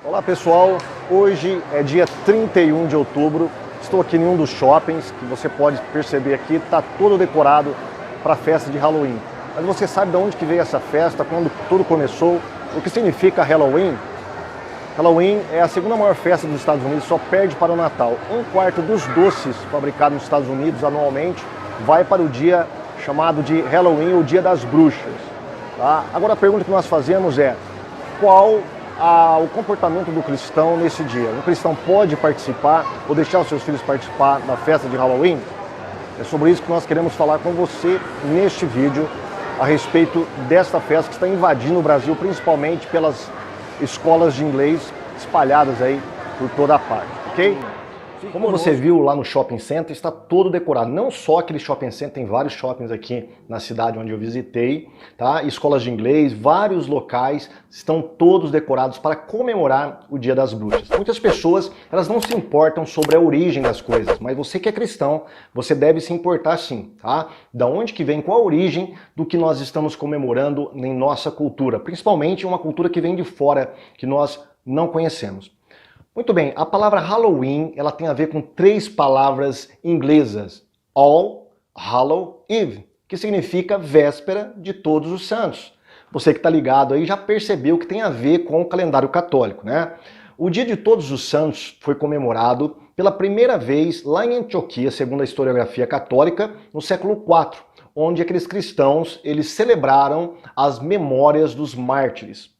Olá pessoal, hoje é dia 31 de outubro, estou aqui em um dos shoppings, que você pode perceber aqui, está todo decorado para a festa de Halloween. Mas você sabe de onde que veio essa festa, quando tudo começou, o que significa Halloween? Halloween é a segunda maior festa dos Estados Unidos, só perde para o Natal. Um quarto dos doces fabricados nos Estados Unidos anualmente vai para o dia chamado de Halloween, o Dia das Bruxas. Tá? Agora a pergunta que nós fazemos é, qual o comportamento do cristão nesse dia? Um cristão pode participar ou deixar os seus filhos participar da festa de Halloween? É sobre isso que nós queremos falar com você neste vídeo, a respeito desta festa que está invadindo o Brasil, principalmente pelas escolas de inglês espalhadas aí por toda a parte, ok? Como você viu lá no shopping center, está todo decorado. Não só aquele shopping center, tem vários shoppings aqui na cidade onde eu visitei, tá? Escolas de inglês, vários locais estão todos decorados para comemorar o Dia das Bruxas. Muitas pessoas, elas não se importam sobre a origem das coisas, mas você que é cristão, você deve se importar sim, tá? Da onde que vem, qual a origem do que nós estamos comemorando em nossa cultura, principalmente uma cultura que vem de fora, que nós não conhecemos. Muito bem, a palavra Halloween, ela tem a ver com três palavras inglesas. All Hallow Eve, que significa véspera de todos os santos. Você que está ligado aí já percebeu que tem a ver com o calendário católico, né? O Dia de Todos os Santos foi comemorado pela primeira vez lá em Antioquia, segundo a historiografia católica, no século IV, onde aqueles cristãos, eles celebraram as memórias dos mártires.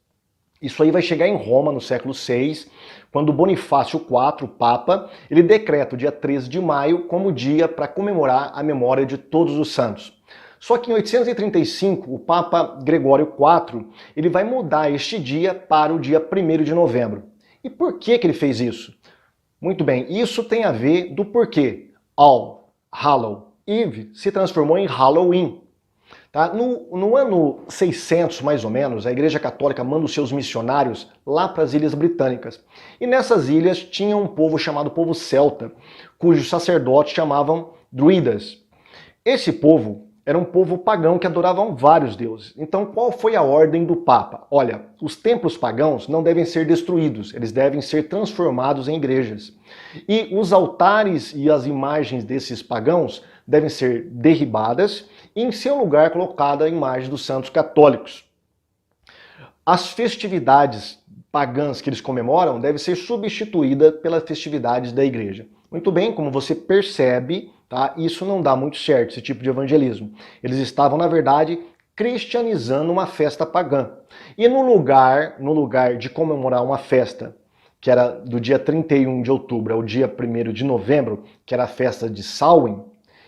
Isso aí vai chegar em Roma no século VI, quando Bonifácio IV, o Papa, ele decreta o dia 13 de maio como dia para comemorar a memória de todos os santos. Só que em 835, o Papa Gregório IV, ele vai mudar este dia para o dia 1º de novembro. E por que ele fez isso? Muito bem, isso tem a ver do porquê All Hallow Eve se transformou em Halloween. Tá? No ano 600, mais ou menos, a Igreja Católica manda os seus missionários lá para as Ilhas Britânicas. E nessas ilhas tinha um povo chamado povo celta, cujos sacerdotes chamavam druidas. Esse povo era um povo pagão que adoravam vários deuses. Então qual foi a ordem do Papa? Olha, os templos pagãos não devem ser destruídos, eles devem ser transformados em igrejas. E os altares e as imagens desses pagãos devem ser derribadas e em seu lugar colocada a imagem dos santos católicos. As festividades pagãs que eles comemoram devem ser substituídas pelas festividades da igreja. Muito bem, como você percebe, tá? Isso não dá muito certo, esse tipo de evangelismo. Eles estavam, na verdade, cristianizando uma festa pagã. E no lugar de comemorar uma festa que era do dia 31 de outubro ao dia 1º de novembro, que era a festa de Samhain,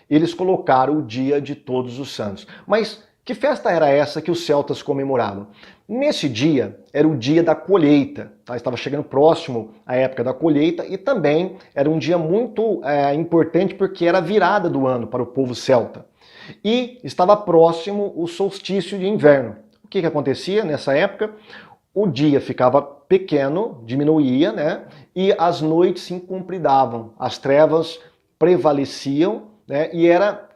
eles colocaram o Dia de Todos os Santos. Mas que festa era essa que os celtas comemoravam? Nesse dia era o dia da colheita, tá? Estava chegando próximo a época da colheita e também era um dia muito importante porque era a virada do ano para o povo celta. E estava próximo o solstício de inverno. O que acontecia nessa época? O dia ficava pequeno, diminuía, né? E as noites se encompridavam, as trevas prevaleciam, né, e era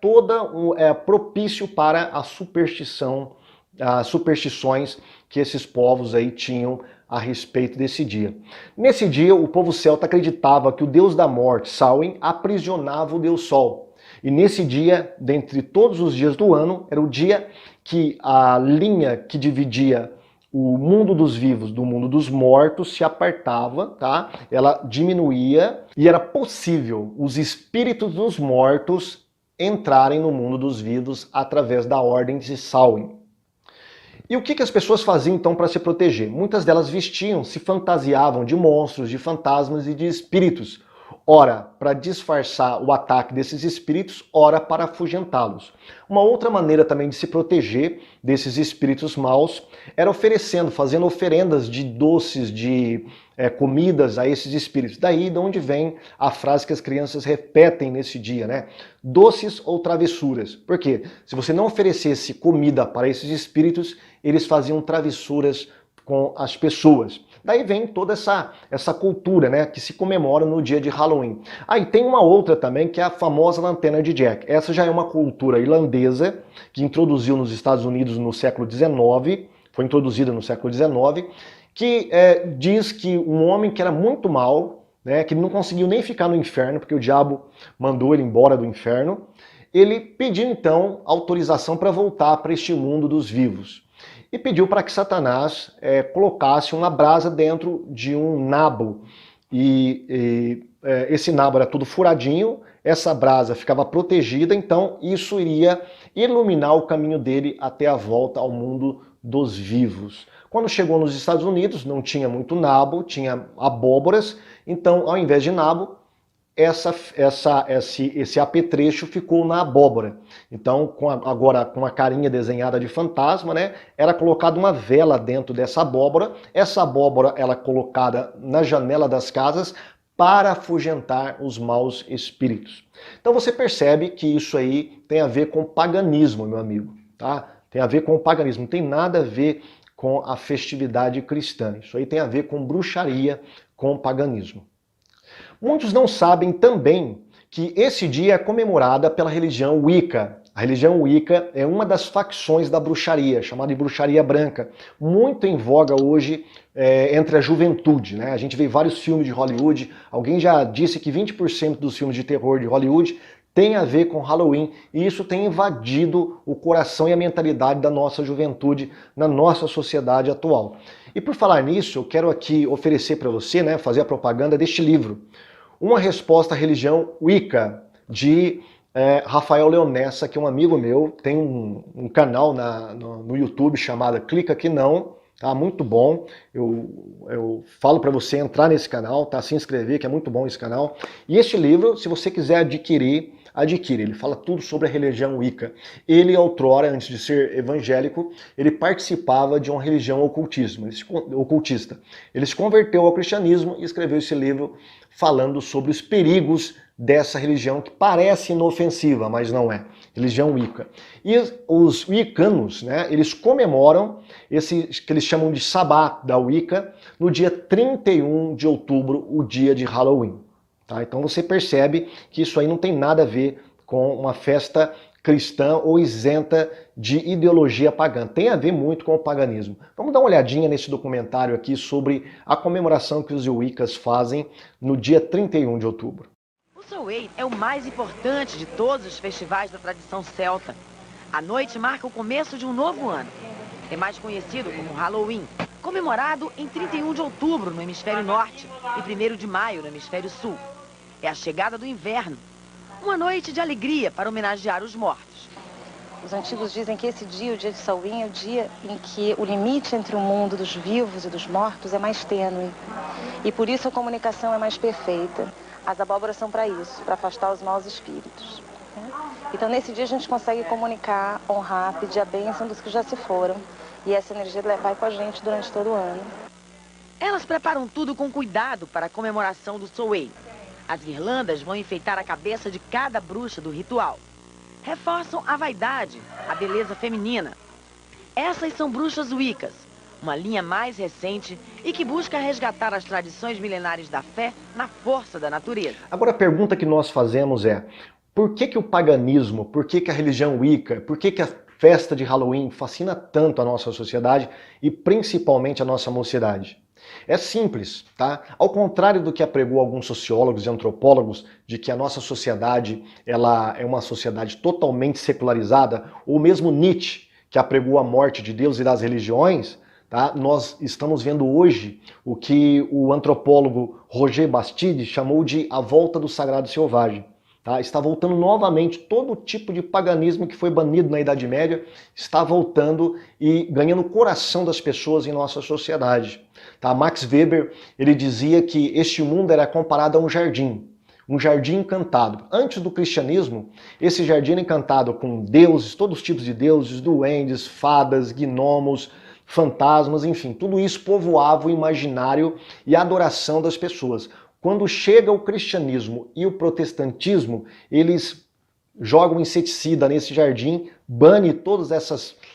propício para a superstição, as superstições que esses povos aí tinham a respeito desse dia. Nesse dia, o povo celta acreditava que o deus da morte, Samhain, aprisionava o deus Sol. E nesse dia, dentre todos os dias do ano, era o dia que a linha que dividia o mundo dos vivos do mundo dos mortos se apartava, tá? Ela diminuía e era possível os espíritos dos mortos entrarem no mundo dos vivos através da ordem de Samhain. E o que as pessoas faziam então para se proteger? Muitas delas vestiam, se fantasiavam de monstros, de fantasmas e de espíritos. Ora, para disfarçar o ataque desses espíritos, ora para afugentá-los. Uma outra maneira também de se proteger desses espíritos maus era fazendo oferendas de doces, de comidas a esses espíritos. Daí de onde vem a frase que as crianças repetem nesse dia, né? Doces ou travessuras. Por quê? Se você não oferecesse comida para esses espíritos, eles faziam travessuras com as pessoas. Daí vem toda essa cultura, né, que se comemora no dia de Halloween. Aí tem uma outra também, que é a famosa lanterna de Jack. Essa já é uma cultura irlandesa, que introduziu nos Estados Unidos no século XIX, foi introduzida no século XIX, que diz que um homem que era muito mau, né, que não conseguiu nem ficar no inferno, porque o diabo mandou ele embora do inferno, ele pediu então autorização para voltar para este mundo dos vivos. E pediu para que Satanás colocasse uma brasa dentro de um nabo. Esse nabo era tudo furadinho, essa brasa ficava protegida, então isso iria iluminar o caminho dele até a volta ao mundo dos vivos. Quando chegou nos Estados Unidos, não tinha muito nabo, tinha abóboras, então ao invés de nabo, esse apetrecho ficou na abóbora. Então, agora com a carinha desenhada de fantasma, né, era colocada uma vela dentro dessa abóbora. Essa abóbora ela colocada na janela das casas para afugentar os maus espíritos. Então você percebe que isso aí tem a ver com paganismo, meu amigo, tá? Tem a ver com o paganismo, não tem nada a ver com a festividade cristã. Isso aí tem a ver com bruxaria, com paganismo. Muitos não sabem também que esse dia é comemorada pela religião Wicca. A religião Wicca é uma das facções da bruxaria, chamada de bruxaria branca, muito em voga hoje entre a juventude, né? A gente vê vários filmes de Hollywood, alguém já disse que 20% dos filmes de terror de Hollywood tem a ver com Halloween, e isso tem invadido o coração e a mentalidade da nossa juventude na nossa sociedade atual. E por falar nisso, eu quero aqui oferecer para você, né, fazer a propaganda deste livro, Uma Resposta à Religião Wicca, de Rafael Leonessa, que é um amigo meu, tem um canal no YouTube chamado Clica Aqui Não, tá? Muito bom. Eu falo para você entrar nesse canal, tá? Se inscrever, que é muito bom esse canal. E este livro, se você quiser adquirir, adquire. Ele fala tudo sobre a religião Wicca. Ele, outrora, antes de ser evangélico, ele participava de uma religião ocultista. Ele se converteu ao cristianismo e escreveu esse livro falando sobre os perigos dessa religião que parece inofensiva, mas não é. Religião Wicca. E os wiccanos, né, eles comemoram esse que eles chamam de Sabbat da Wicca no dia 31 de outubro, o dia de Halloween. Tá? Então você percebe que isso aí não tem nada a ver com uma festa cristã ou isenta de ideologia pagã. Tem a ver muito com o paganismo. Vamos dar uma olhadinha nesse documentário aqui sobre a comemoração que os Wiccas fazem no dia 31 de outubro. O Samhain é o mais importante de todos os festivais da tradição celta. A noite marca o começo de um novo ano. É mais conhecido como Halloween, comemorado em 31 de outubro no hemisfério norte e 1º de maio no hemisfério sul. É a chegada do inverno, uma noite de alegria para homenagear os mortos. Os antigos dizem que esse dia, o dia de Samhain, é o dia em que o limite entre o mundo dos vivos e dos mortos é mais tênue. E por isso a comunicação é mais perfeita. As abóboras são para isso, para afastar os maus espíritos. Então nesse dia a gente consegue comunicar, honrar, pedir a bênção dos que já se foram. E essa energia vai com a gente durante todo o ano. Elas preparam tudo com cuidado para a comemoração do Samhain. As guirlandas vão enfeitar a cabeça de cada bruxa do ritual. Reforçam a vaidade, a beleza feminina. Essas são bruxas Wiccas, uma linha mais recente e que busca resgatar as tradições milenares da fé na força da natureza. Agora a pergunta que nós fazemos é, por que o paganismo, por que a religião Wicca, por que a festa de Halloween fascina tanto a nossa sociedade e principalmente a nossa mocidade? É simples, tá? Ao contrário do que apregou alguns sociólogos e antropólogos, de que a nossa sociedade ela é uma sociedade totalmente secularizada, ou mesmo Nietzsche, que apregou a morte de Deus e das religiões, tá? Nós estamos vendo hoje o que o antropólogo Roger Bastide chamou de a volta do sagrado selvagem. Tá? Está voltando novamente todo tipo de paganismo que foi banido na Idade Média, está voltando e ganhando o coração das pessoas em nossa sociedade. Tá? Max Weber ele dizia que este mundo era comparado a um jardim encantado. Antes do cristianismo, esse jardim era encantado com deuses, todos os tipos de deuses, duendes, fadas, gnomos, fantasmas, enfim, tudo isso povoava o imaginário e a adoração das pessoas. Quando chega o cristianismo e o protestantismo, eles jogam inseticida nesse jardim, bane todos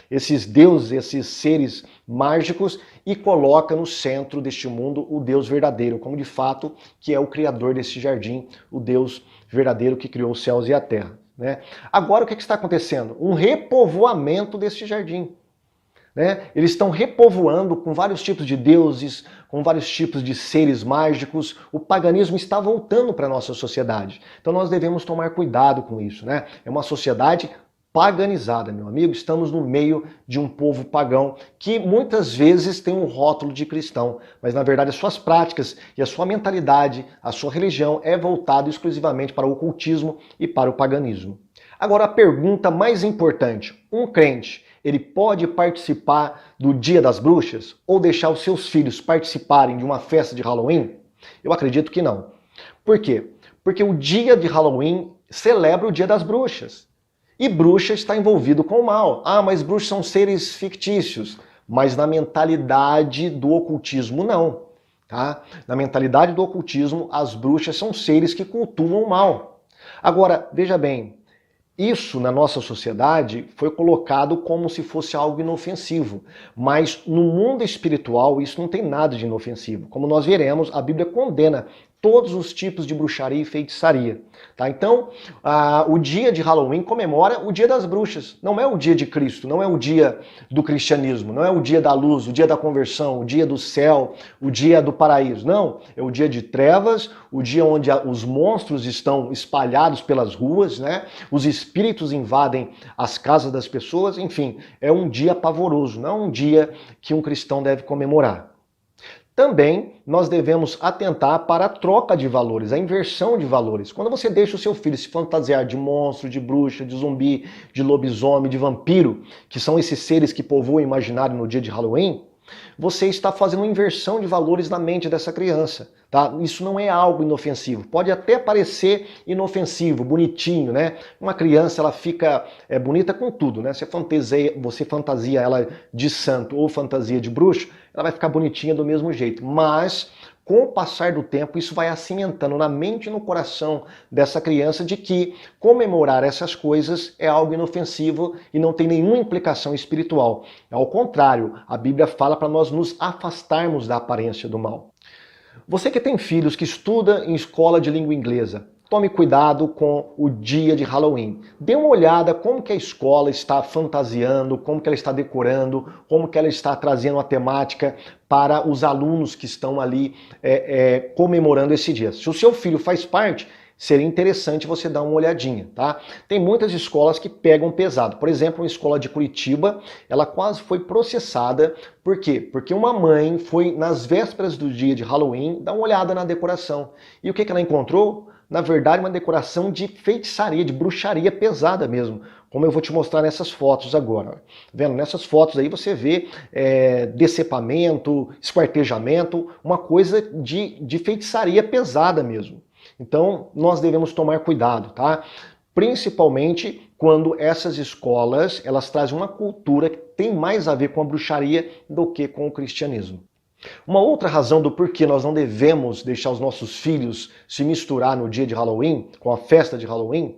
esses deuses, esses seres mágicos e coloca no centro deste mundo o Deus verdadeiro, como de fato que é o criador desse jardim, o Deus verdadeiro que criou os céus e a terra. Né? Agora o que está acontecendo? Um repovoamento desse jardim. né? Eles estão repovoando com vários tipos de deuses, com vários tipos de seres mágicos. O paganismo está voltando para a nossa sociedade. Então nós devemos tomar cuidado com isso, né? É uma sociedade paganizada, meu amigo. Estamos no meio de um povo pagão que muitas vezes tem um rótulo de cristão, mas na verdade as suas práticas e a sua mentalidade, a sua religião é voltada exclusivamente para o ocultismo e para o paganismo. Agora a pergunta mais importante, um crente, ele pode participar do Dia das Bruxas ou deixar os seus filhos participarem de uma festa de Halloween? Eu acredito que não. Por quê? Porque o dia de Halloween celebra o Dia das Bruxas. E bruxa está envolvido com o mal. Ah, mas bruxas são seres fictícios. Mas na mentalidade do ocultismo, não. Tá? Na mentalidade do ocultismo, as bruxas são seres que cultuam o mal. Agora, veja bem, isso na nossa sociedade foi colocado como se fosse algo inofensivo. Mas no mundo espiritual isso não tem nada de inofensivo. Como nós veremos, a Bíblia condena todos os tipos de bruxaria e feitiçaria. Tá? Então, o dia de Halloween comemora o dia das bruxas. Não é o dia de Cristo, não é o dia do cristianismo, não é o dia da luz, o dia da conversão, o dia do céu, o dia do paraíso. Não, é o dia de trevas, o dia onde os monstros estão espalhados pelas ruas, né? Os espíritos invadem as casas das pessoas, enfim, é um dia pavoroso, não é um dia que um cristão deve comemorar. Também nós devemos atentar para a troca de valores, a inversão de valores. Quando você deixa o seu filho se fantasiar de monstro, de bruxa, de zumbi, de lobisomem, de vampiro, que são esses seres que povoam o imaginário no dia de Halloween, você está fazendo uma inversão de valores na mente dessa criança. Tá? Isso não é algo inofensivo. Pode até parecer inofensivo, bonitinho, né? Uma criança, ela fica bonita com tudo, né? Você fantasia ela de santo ou fantasia de bruxo, ela vai ficar bonitinha do mesmo jeito. Mas, com o passar do tempo, isso vai acimentando na mente e no coração dessa criança de que comemorar essas coisas é algo inofensivo e não tem nenhuma implicação espiritual. Ao contrário, a Bíblia fala para nós nos afastarmos da aparência do mal. Você que tem filhos que estuda em escola de língua inglesa, tome cuidado com o dia de Halloween. Dê uma olhada como que a escola está fantasiando, como que ela está decorando, como que ela está trazendo a temática para os alunos que estão ali comemorando esse dia. Se o seu filho faz parte, seria interessante você dar uma olhadinha, tá? Tem muitas escolas que pegam pesado. Por exemplo, uma escola de Curitiba, ela quase foi processada. Por quê? Porque uma mãe foi nas vésperas do dia de Halloween dar uma olhada na decoração. E o que ela encontrou? Na verdade, uma decoração de feitiçaria, de bruxaria pesada mesmo, como eu vou te mostrar nessas fotos agora. Vendo? Nessas fotos aí você vê decepamento, esquartejamento, uma coisa de feitiçaria pesada mesmo. Então, nós devemos tomar cuidado, tá? Principalmente quando essas escolas, elas trazem uma cultura que tem mais a ver com a bruxaria do que com o cristianismo. Uma outra razão do porquê nós não devemos deixar os nossos filhos se misturar no dia de Halloween, com a festa de Halloween,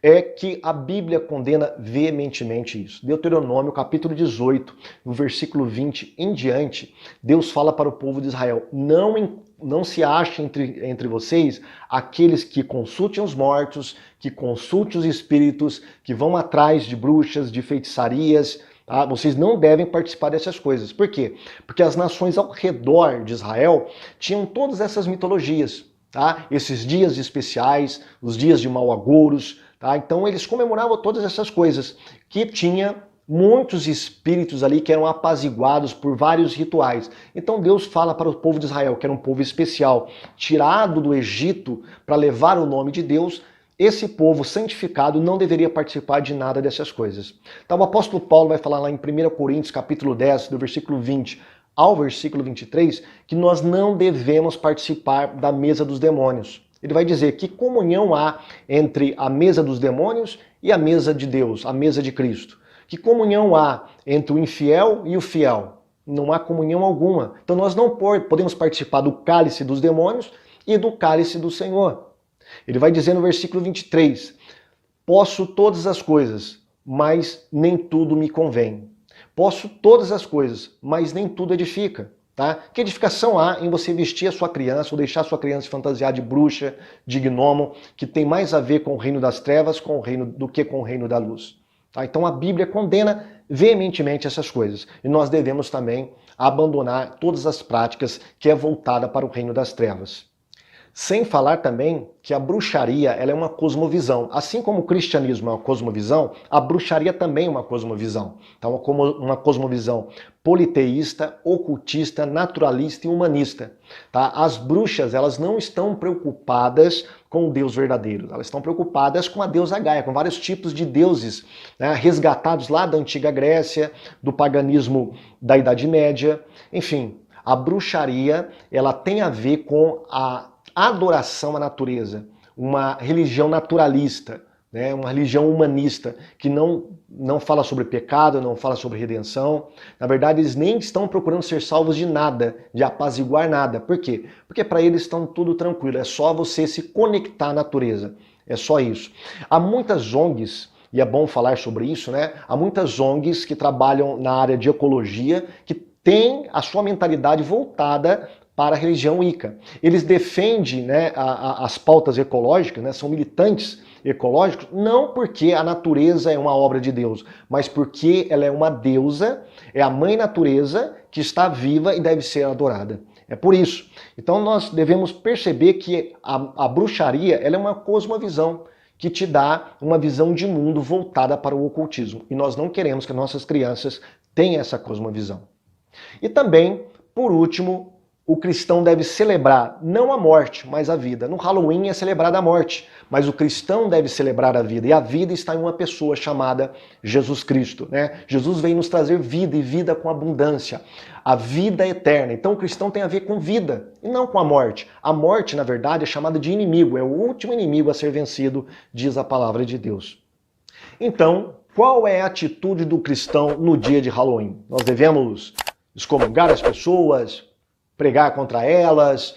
é que a Bíblia condena veementemente isso. Deuteronômio, capítulo 18, no versículo 20 em diante, Deus fala para o povo de Israel: não se ache entre vocês aqueles que consultem os mortos, que consultem os espíritos, que vão atrás de bruxas, de feitiçarias. Tá? Vocês não devem participar dessas coisas. Por quê? Porque as nações ao redor de Israel tinham todas essas mitologias. Tá? Esses dias especiais, os dias de mau agouros. Tá? Então eles comemoravam todas essas coisas, que tinha muitos espíritos ali que eram apaziguados por vários rituais. Então Deus fala para o povo de Israel, que era um povo especial, tirado do Egito para levar o nome de Deus. Esse povo santificado não deveria participar de nada dessas coisas. Então o apóstolo Paulo vai falar lá em 1 Coríntios, capítulo 10, do versículo 20 ao versículo 23, que nós não devemos participar da mesa dos demônios. Ele vai dizer que comunhão há entre a mesa dos demônios e a mesa de Deus, a mesa de Cristo. Que comunhão há entre o infiel e o fiel? Não há comunhão alguma. Então nós não podemos participar do cálice dos demônios e do cálice do Senhor. Ele vai dizer no versículo 23, posso todas as coisas, mas nem tudo me convém. Posso todas as coisas, mas nem tudo edifica. Tá? Que edificação há em você vestir a sua criança ou deixar a sua criança se fantasiar de bruxa, de gnomo, que tem mais a ver com o reino das trevas do que com o reino da luz. Tá? Então a Bíblia condena veementemente essas coisas. E nós devemos também abandonar todas as práticas que é voltada para o reino das trevas. Sem falar também que a bruxaria ela é uma cosmovisão. Assim como o cristianismo é uma cosmovisão, a bruxaria também é uma cosmovisão. Então, uma cosmovisão politeísta, ocultista, naturalista e humanista. Tá? As bruxas elas não estão preocupadas com o Deus verdadeiro, elas estão preocupadas com a deusa Gaia, com vários tipos de deuses, né, resgatados lá da antiga Grécia, do paganismo da Idade Média. Enfim, a bruxaria ela tem a ver com a adoração à natureza, uma religião naturalista, né, uma religião humanista, que não fala sobre pecado, não fala sobre redenção. Na verdade, eles nem estão procurando ser salvos de nada, de apaziguar nada. Por quê? Porque para eles estão tudo tranquilo, é só você se conectar à natureza, é só isso. Há muitas ONGs, e é bom falar sobre isso, né? Há muitas ONGs que trabalham na área de ecologia, que têm a sua mentalidade voltada para a religião Wicca. Eles defendem, né, as pautas ecológicas, né, são militantes ecológicos, não porque a natureza é uma obra de Deus, mas porque ela é uma deusa, é a mãe natureza que está viva e deve ser adorada. É por isso. Então nós devemos perceber que a bruxaria ela é uma cosmovisão que te dá uma visão de mundo voltada para o ocultismo. E nós não queremos que nossas crianças tenham essa cosmovisão. E também, por último, o cristão deve celebrar não a morte, mas a vida. No Halloween é celebrada a morte, mas o cristão deve celebrar a vida. E a vida está em uma pessoa chamada Jesus Cristo, né? Jesus veio nos trazer vida e vida com abundância. A vida eterna. Então o cristão tem a ver com vida e não com a morte. A morte, na verdade, é chamada de inimigo. É o último inimigo a ser vencido, diz a palavra de Deus. Então, qual é a atitude do cristão no dia de Halloween? Nós devemos excomungar as pessoas, pregar contra elas,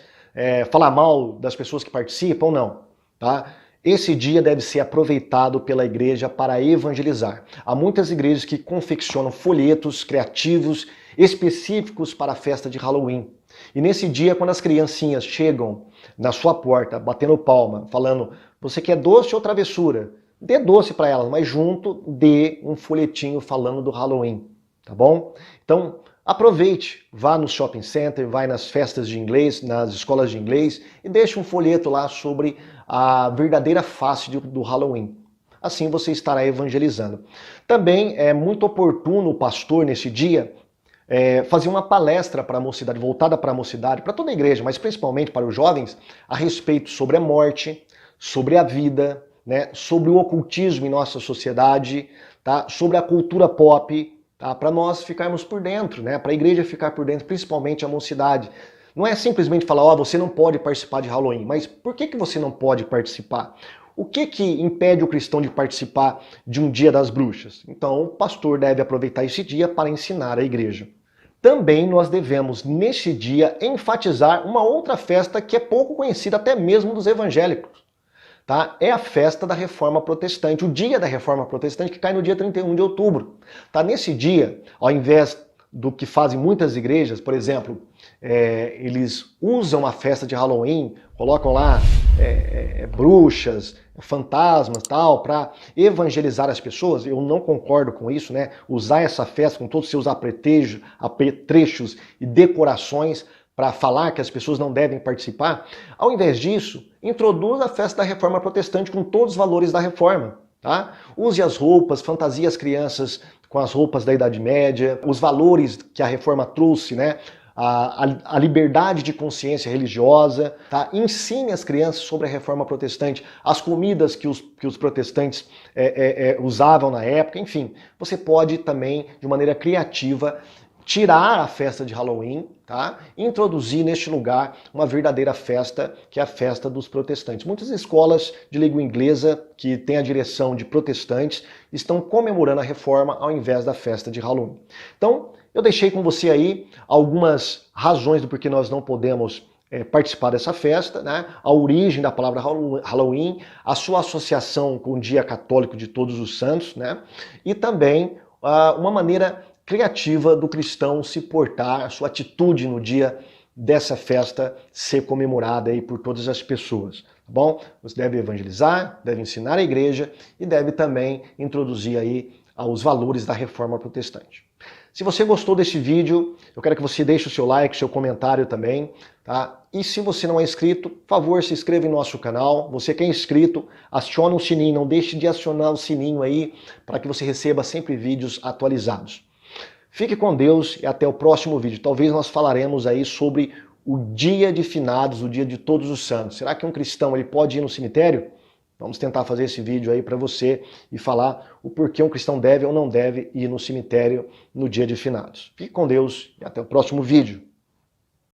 falar mal das pessoas que participam ou não, tá? Esse dia deve ser aproveitado pela igreja para evangelizar. Há muitas igrejas que confeccionam folhetos criativos específicos para a festa de Halloween. E nesse dia, quando as criancinhas chegam na sua porta, batendo palma, falando, você quer doce ou travessura? Dê doce para elas, mas junto dê um folhetinho falando do Halloween, tá bom? Então, aproveite, vá no shopping center, vai nas festas de inglês, nas escolas de inglês e deixe um folheto lá sobre a verdadeira face do Halloween. Assim você estará evangelizando. Também é muito oportuno o pastor nesse dia fazer uma palestra para a mocidade, voltada para a mocidade, para toda a igreja, mas principalmente para os jovens, a respeito sobre a morte, sobre a vida, né, sobre o ocultismo em nossa sociedade, tá, sobre a cultura pop, tá, para nós ficarmos por dentro, né, para a igreja ficar por dentro, principalmente a mocidade. Não é simplesmente falar, ó, você não pode participar de Halloween, mas por que você não pode participar? O que impede o cristão de participar de um dia das bruxas? Então o pastor deve aproveitar esse dia para ensinar a igreja. Também nós devemos, neste dia, enfatizar uma outra festa que é pouco conhecida até mesmo dos evangélicos. Tá? É a festa da Reforma Protestante, o dia da Reforma Protestante que cai no dia 31 de outubro. Tá? Nesse dia, ao invés do que fazem muitas igrejas, por exemplo, eles usam a festa de Halloween, colocam lá bruxas, fantasmas, tal, para evangelizar as pessoas. Eu não concordo com isso, né? Usar essa festa com todos os seus apetrechos e decorações para falar que as pessoas não devem participar. Ao invés disso, introduz a festa da Reforma Protestante com todos os valores da Reforma. Tá? Use as roupas, fantasie as crianças com as roupas da Idade Média, os valores que a Reforma trouxe, né? A liberdade de consciência religiosa, tá? Ensine as crianças sobre a Reforma Protestante, as comidas que os protestantes usavam na época, enfim. Você pode também, de maneira criativa, tirar a festa de Halloween, tá? E introduzir neste lugar uma verdadeira festa, que é a festa dos protestantes. Muitas escolas de língua inglesa, que têm a direção de protestantes, estão comemorando a reforma ao invés da festa de Halloween. Então, eu deixei com você aí algumas razões do porquê nós não podemos participar dessa festa, né? A origem da palavra Halloween, a sua associação com o Dia Católico de Todos os Santos, né? E também uma maneira criativa do cristão se portar, a sua atitude no dia dessa festa ser comemorada aí por todas as pessoas. Tá bom? Você deve evangelizar, deve ensinar a igreja e deve também introduzir aí os valores da reforma protestante. Se você gostou desse vídeo, eu quero que você deixe o seu like, o seu comentário também, tá? E se você não é inscrito, por favor, se inscreva em nosso canal. Você que é inscrito, acione o sininho, não deixe de acionar o sininho aí para que você receba sempre vídeos atualizados. Fique com Deus e até o próximo vídeo. Talvez nós falaremos aí sobre o dia de finados, o dia de todos os santos. Será que um cristão ele pode ir no cemitério? Vamos tentar fazer esse vídeo aí para você e falar o porquê um cristão deve ou não deve ir no cemitério no dia de finados. Fique com Deus e até o próximo vídeo.